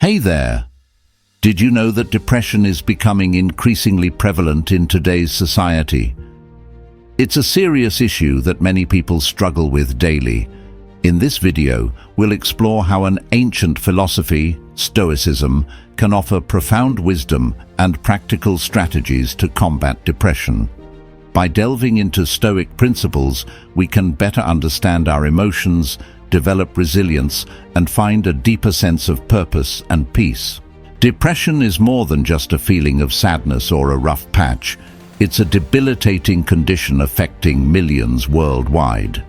Hey there! Did you know that depression is becoming increasingly prevalent in today's society? It's a serious issue that many people struggle with daily. In this video, we'll explore how an ancient philosophy, Stoicism, can offer profound wisdom and practical strategies to combat depression. By delving into Stoic principles, we can better understand our emotions, develop resilience, and find a deeper sense of purpose and peace. Depression is more than just a feeling of sadness or a rough patch. It's a debilitating condition affecting millions worldwide.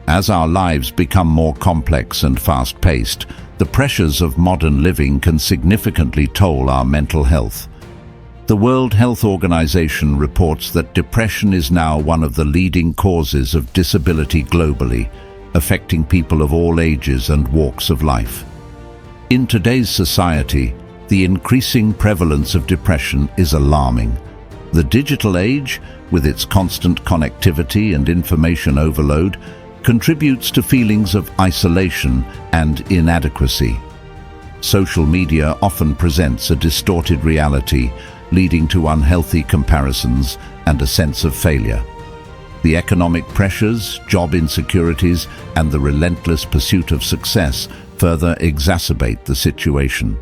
As our lives become more complex and fast-paced, the pressures of modern living can significantly toll our mental health. The World Health Organization reports that depression is now one of the leading causes of disability globally, affecting people of all ages and walks of life. In today's society, the increasing prevalence of depression is alarming. The digital age, with its constant connectivity and information overload, contributes to feelings of isolation and inadequacy. Social media often presents a distorted reality, leading to unhealthy comparisons and a sense of failure. The economic pressures, job insecurities, and the relentless pursuit of success further exacerbate the situation.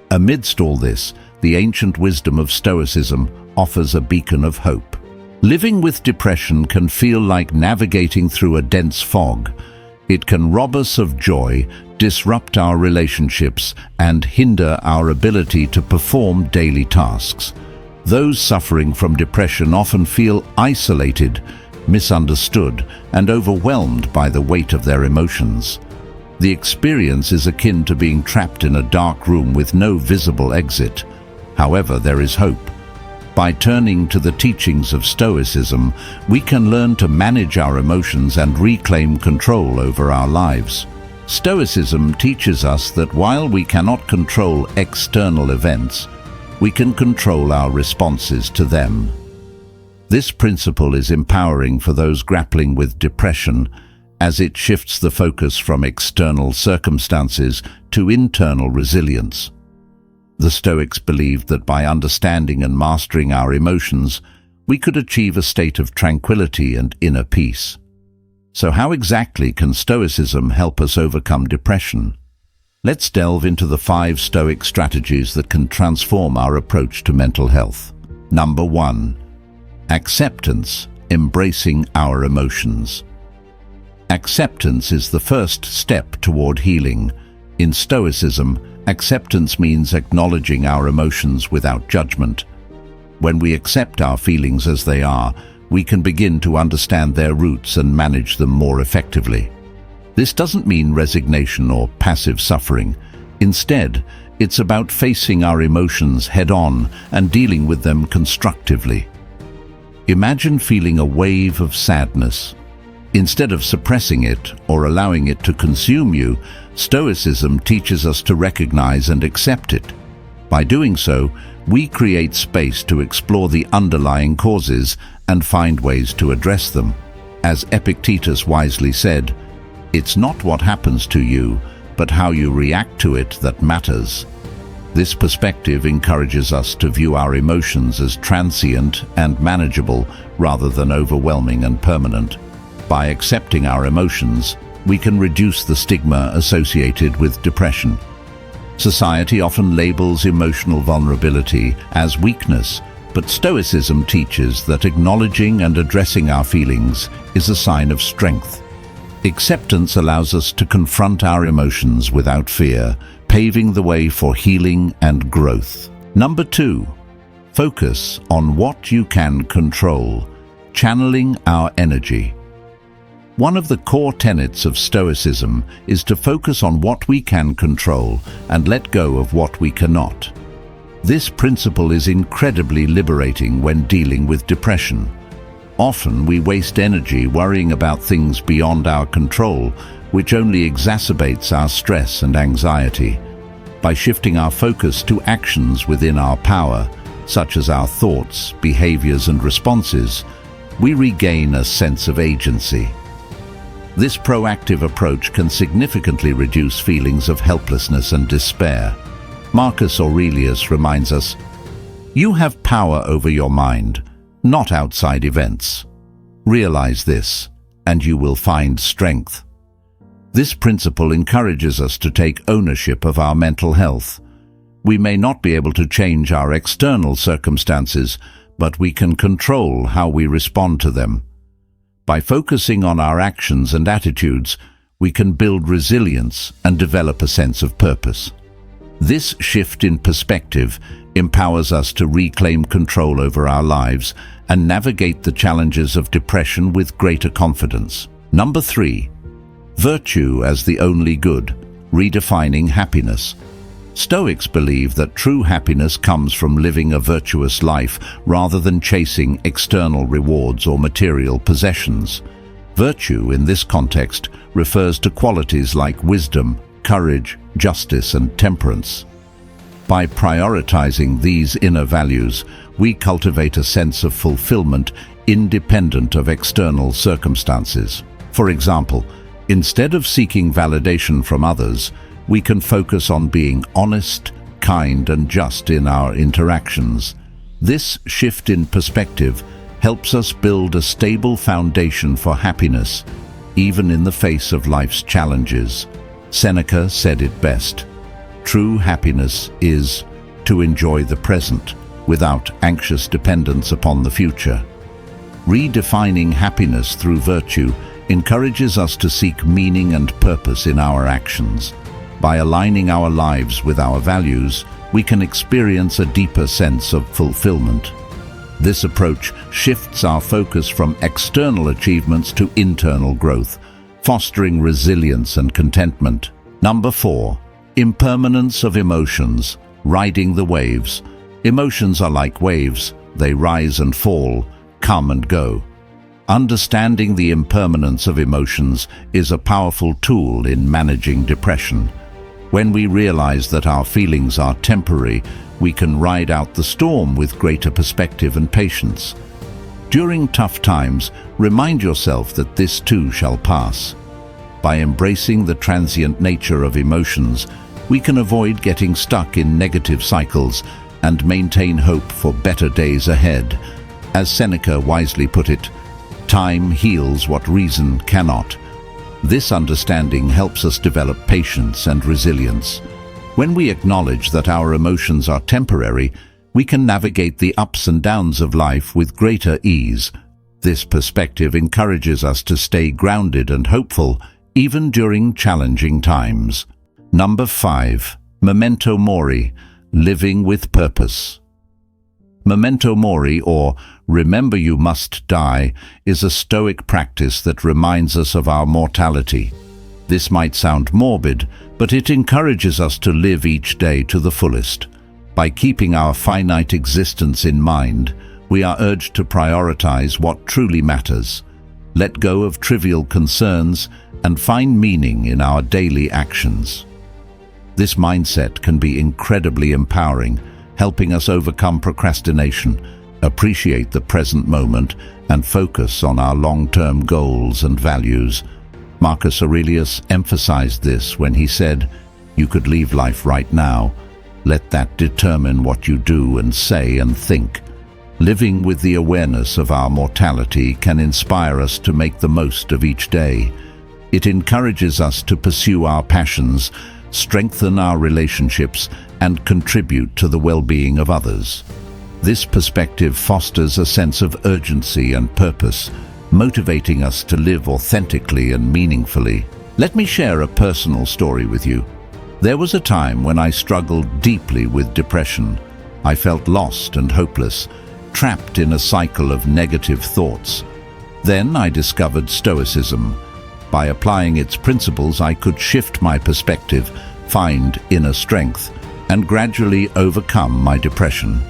Amidst all this, the ancient wisdom of Stoicism offers a beacon of hope. Living with depression can feel like navigating through a dense fog. It can rob us of joy, disrupt our relationships, and hinder our ability to perform daily tasks. Those suffering from depression often feel isolated, misunderstood, and overwhelmed by the weight of their emotions. The experience is akin to being trapped in a dark room with no visible exit. However, there is hope. By turning to the teachings of Stoicism, we can learn to manage our emotions and reclaim control over our lives. Stoicism teaches us that while we cannot control external events, we can control our responses to them. This principle is empowering for those grappling with depression, as it shifts the focus from external circumstances to internal resilience. The Stoics believed that by understanding and mastering our emotions, we could achieve a state of tranquility and inner peace. So how exactly can Stoicism help us overcome depression? Let's delve into the 5 Stoic strategies that can transform our approach to mental health. Number 1. Acceptance, embracing our emotions. Acceptance is the first step toward healing. In Stoicism, acceptance means acknowledging our emotions without judgment. When we accept our feelings as they are, we can begin to understand their roots and manage them more effectively. This doesn't mean resignation or passive suffering. Instead, it's about facing our emotions head-on and dealing with them constructively. Imagine feeling a wave of sadness. Instead of suppressing it or allowing it to consume you, Stoicism teaches us to recognize and accept it. By doing so, we create space to explore the underlying causes and find ways to address them. As Epictetus wisely said, "It's not what happens to you, but how you react to it that matters." This perspective encourages us to view our emotions as transient and manageable rather than overwhelming and permanent. By accepting our emotions, we can reduce the stigma associated with depression. Society often labels emotional vulnerability as weakness, but Stoicism teaches that acknowledging and addressing our feelings is a sign of strength. Acceptance allows us to confront our emotions without fear, paving the way for healing and growth. Number 2. Focus on what you can control, channeling our energy. One of the core tenets of Stoicism is to focus on what we can control and let go of what we cannot. This principle is incredibly liberating when dealing with depression. Often we waste energy worrying about things beyond our control, which only exacerbates our stress and anxiety. By shifting our focus to actions within our power, such as our thoughts, behaviors, and responses, we regain a sense of agency. This proactive approach can significantly reduce feelings of helplessness and despair. Marcus Aurelius reminds us, "You have power over your mind, not outside events. Realize this, and you will find strength." This principle encourages us to take ownership of our mental health. We may not be able to change our external circumstances, but we can control how we respond to them. By focusing on our actions and attitudes, we can build resilience and develop a sense of purpose. This shift in perspective empowers us to reclaim control over our lives and navigate the challenges of depression with greater confidence. Number 3. Virtue as the only good, redefining happiness. Stoics believe that true happiness comes from living a virtuous life rather than chasing external rewards or material possessions. Virtue, in this context, refers to qualities like wisdom, courage, justice, and temperance. By prioritizing these inner values, we cultivate a sense of fulfillment independent of external circumstances. For example, instead of seeking validation from others, we can focus on being honest, kind, and just in our interactions. This shift in perspective helps us build a stable foundation for happiness, even in the face of life's challenges. Seneca said it best, "True happiness is to enjoy the present without anxious dependence upon the future." Redefining happiness through virtue encourages us to seek meaning and purpose in our actions. By aligning our lives with our values, we can experience a deeper sense of fulfillment. This approach shifts our focus from external achievements to internal growth, fostering resilience and contentment. Number 4. Impermanence of emotions, riding the waves. Emotions are like waves. They rise and fall, come and go. Understanding the impermanence of emotions is a powerful tool in managing depression. When we realize that our feelings are temporary, we can ride out the storm with greater perspective and patience. During tough times, remind yourself that this too shall pass. By embracing the transient nature of emotions, we can avoid getting stuck in negative cycles and maintain hope for better days ahead. As Seneca wisely put it, "Time heals what reason cannot." This understanding helps us develop patience and resilience. When we acknowledge that our emotions are temporary, we can navigate the ups and downs of life with greater ease. This perspective encourages us to stay grounded and hopeful, even during challenging times. Number 5. Memento mori, living with purpose. Memento mori, or remember you must die, is a Stoic practice that reminds us of our mortality. This might sound morbid, but it encourages us to live each day to the fullest. By keeping our finite existence in mind, we are urged to prioritize what truly matters, let go of trivial concerns, and find meaning in our daily actions. This mindset can be incredibly empowering, helping us overcome procrastination, appreciate the present moment, and focus on our long-term goals and values. Marcus Aurelius emphasized this when he said, "You could leave life right now. Let that determine what you do and say and think." Living with the awareness of our mortality can inspire us to make the most of each day. It encourages us to pursue our passions, strengthen our relationships, and contribute to the well-being of others. This perspective fosters a sense of urgency and purpose, motivating us to live authentically and meaningfully. Let me share a personal story with you. There was a time when I struggled deeply with depression. I felt lost and hopeless, trapped in a cycle of negative thoughts. Then I discovered Stoicism. By applying its principles, I could shift my perspective, find inner strength, and gradually overcome my depression.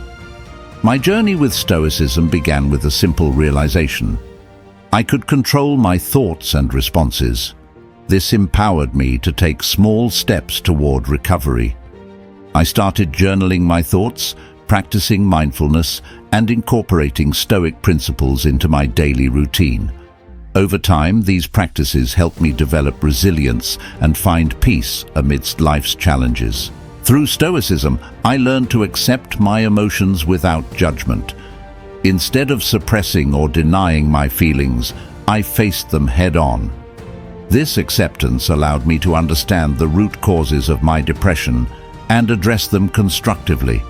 My journey with Stoicism began with a simple realization. I could control my thoughts and responses. This empowered me to take small steps toward recovery. I started journaling my thoughts, practicing mindfulness, and incorporating Stoic principles into my daily routine. Over time, these practices help me develop resilience and find peace amidst life's challenges. Through Stoicism, I learned to accept my emotions without judgment. Instead of suppressing or denying my feelings, I faced them head-on. This acceptance allowed me to understand the root causes of my depression and address them constructively.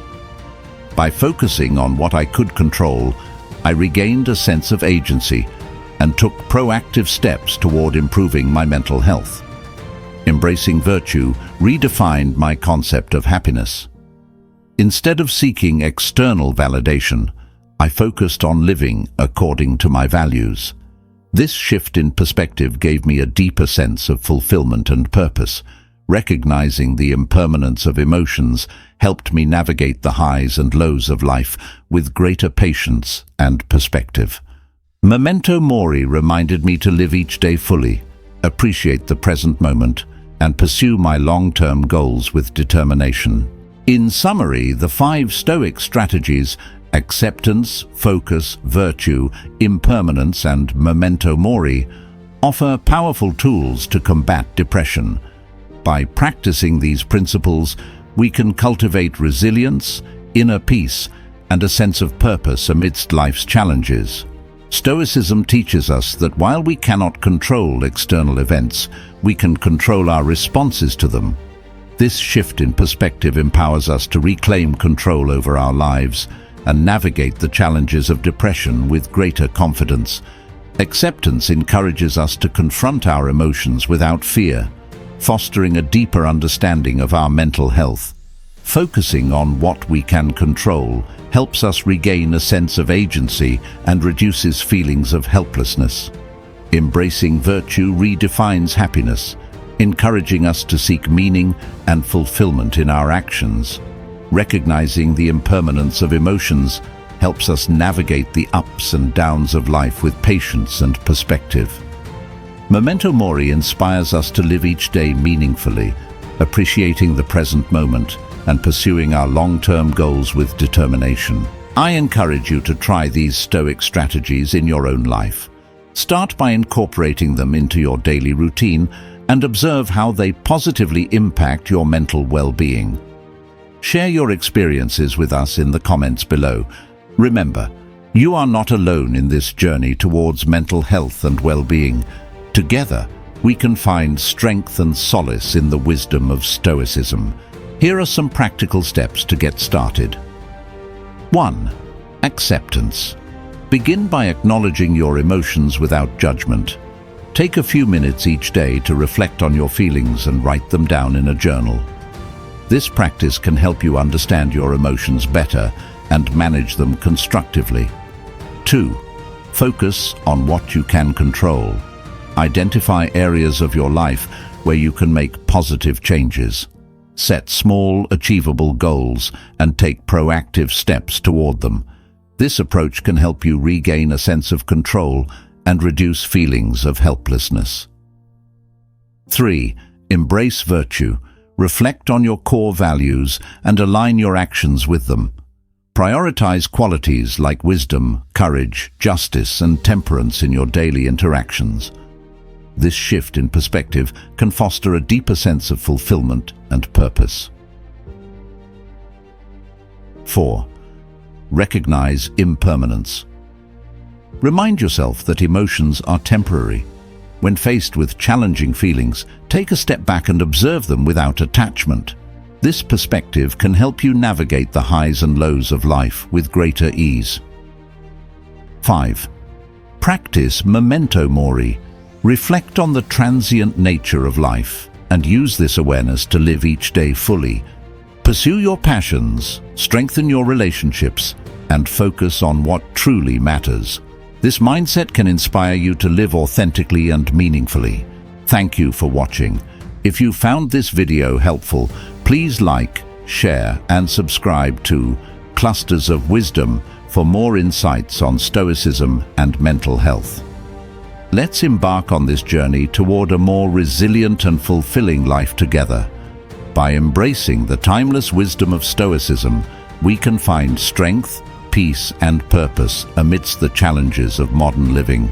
By focusing on what I could control, I regained a sense of agency and took proactive steps toward improving my mental health. Embracing virtue redefined my concept of happiness. Instead of seeking external validation, I focused on living according to my values. This shift in perspective gave me a deeper sense of fulfillment and purpose. Recognizing the impermanence of emotions helped me navigate the highs and lows of life with greater patience and perspective. Memento mori reminded me to live each day fully, appreciate the present moment, and pursue my long-term goals with determination. In summary, the 5 Stoic strategies, acceptance, focus, virtue, impermanence, and memento mori, offer powerful tools to combat depression. By practicing these principles, we can cultivate resilience, inner peace, and a sense of purpose amidst life's challenges. Stoicism teaches us that while we cannot control external events, we can control our responses to them. This shift in perspective empowers us to reclaim control over our lives and navigate the challenges of depression with greater confidence. Acceptance encourages us to confront our emotions without fear, fostering a deeper understanding of our mental health. Focusing on what we can control helps us regain a sense of agency and reduces feelings of helplessness. Embracing virtue redefines happiness, encouraging us to seek meaning and fulfillment in our actions. Recognizing the impermanence of emotions helps us navigate the ups and downs of life with patience and perspective. Memento mori inspires us to live each day meaningfully, appreciating the present moment and pursuing our long-term goals with determination. I encourage you to try these Stoic strategies in your own life. Start by incorporating them into your daily routine and observe how they positively impact your mental well-being. Share your experiences with us in the comments below. Remember, you are not alone in this journey towards mental health and well-being. Together, we can find strength and solace in the wisdom of Stoicism. Here are some practical steps to get started. 1. Acceptance. Begin by acknowledging your emotions without judgment. Take a few minutes each day to reflect on your feelings and write them down in a journal. This practice can help you understand your emotions better and manage them constructively. 2. Focus on what you can control. Identify areas of your life where you can make positive changes. Set small, achievable goals and take proactive steps toward them. This approach can help you regain a sense of control and reduce feelings of helplessness. 3. Embrace virtue. Reflect on your core values and align your actions with them. Prioritize qualities like wisdom, courage, justice, and temperance in your daily interactions. This shift in perspective can foster a deeper sense of fulfillment and purpose. 4. Recognize impermanence. Remind yourself that emotions are temporary. When faced with challenging feelings, take a step back and observe them without attachment. This perspective can help you navigate the highs and lows of life with greater ease. 5. Practice memento mori. Reflect on the transient nature of life and use this awareness to live each day fully. Pursue your passions, strengthen your relationships, and focus on what truly matters. This mindset can inspire you to live authentically and meaningfully. Thank you for watching. If you found this video helpful, please like, share, and subscribe to Clusters of Wisdom for more insights on Stoicism and mental health. Let's embark on this journey toward a more resilient and fulfilling life together. By embracing the timeless wisdom of Stoicism, we can find strength, peace, and purpose amidst the challenges of modern living.